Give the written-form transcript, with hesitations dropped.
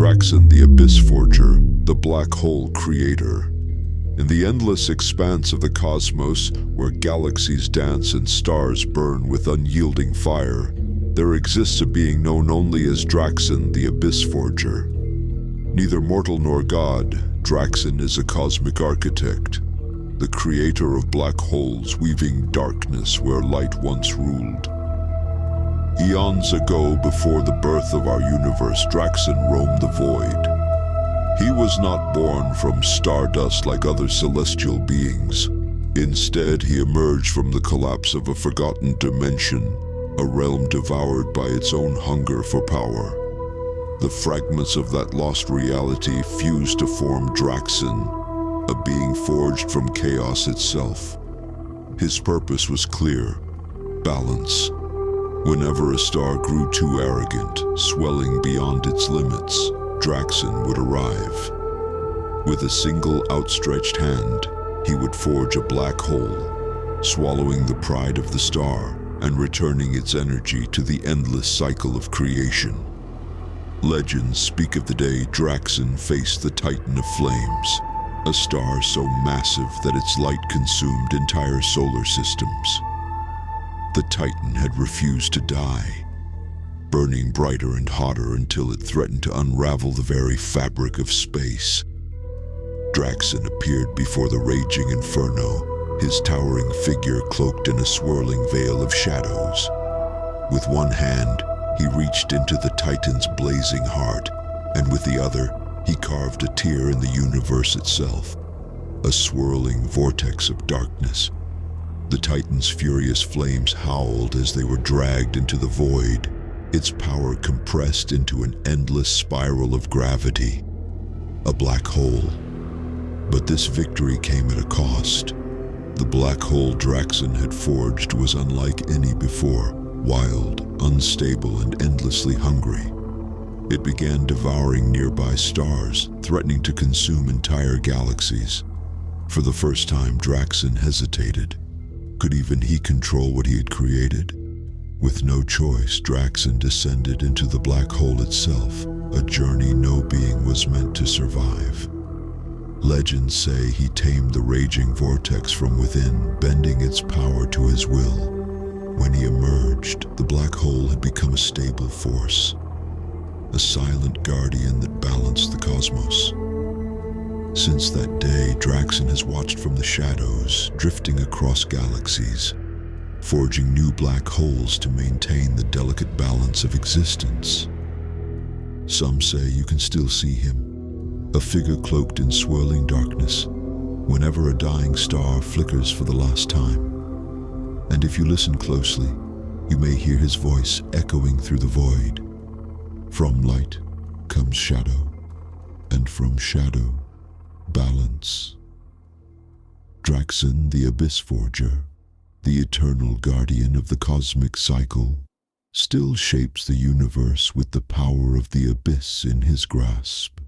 Draxon the Abyss Forger, the black hole creator. In the endless expanse of the cosmos, where galaxies dance and stars burn with unyielding fire, there exists a being known only as Draxon the Abyss Forger. Neither mortal nor god, Draxon is a cosmic architect, the creator of black holes weaving darkness where light once ruled. Eons ago, before the birth of our universe, Draxon roamed the void. He was not born from stardust like other celestial beings. Instead, he emerged from the collapse of a forgotten dimension, a realm devoured by its own hunger for power. The fragments of that lost reality fused to form Draxon, a being forged from chaos itself. His purpose was clear: balance. Whenever a star grew too arrogant, swelling beyond its limits, Draxon would arrive. With a single outstretched hand, he would forge a black hole, swallowing the pride of the star and returning its energy to the endless cycle of creation. Legends speak of the day Draxon faced the Titan of Flames, a star so massive that its light consumed entire solar systems. The Titan had refused to die, burning brighter and hotter until it threatened to unravel the very fabric of space. Draxon appeared before the raging inferno, his towering figure cloaked in a swirling veil of shadows. With one hand, he reached into the Titan's blazing heart, and with the other, he carved a tear in the universe itself, a swirling vortex of darkness. The Titan's furious flames howled as they were dragged into the void, its power compressed into an endless spiral of gravity, a black hole. But this victory came at a cost. The black hole Draxon had forged was unlike any before, wild, unstable, and endlessly hungry. It began devouring nearby stars, threatening to consume entire galaxies. For the first time, Draxon hesitated. Could even he control what he had created? With no choice, Draxon descended into the black hole itself, a journey no being was meant to survive. Legends say he tamed the raging vortex from within, bending its power to his will. When he emerged, the black hole had become a stable force, a silent guardian that balanced the cosmos. Since that day, Draxon has watched from the shadows, drifting across galaxies, forging new black holes to maintain the delicate balance of existence. Some say you can still see him, a figure cloaked in swirling darkness, whenever a dying star flickers for the last time. And if you listen closely, you may hear his voice echoing through the void. From light comes shadow, and from shadow, balance. Draxon the Abyss Forger, the eternal guardian of the cosmic cycle, still shapes the universe with the power of the abyss in his grasp.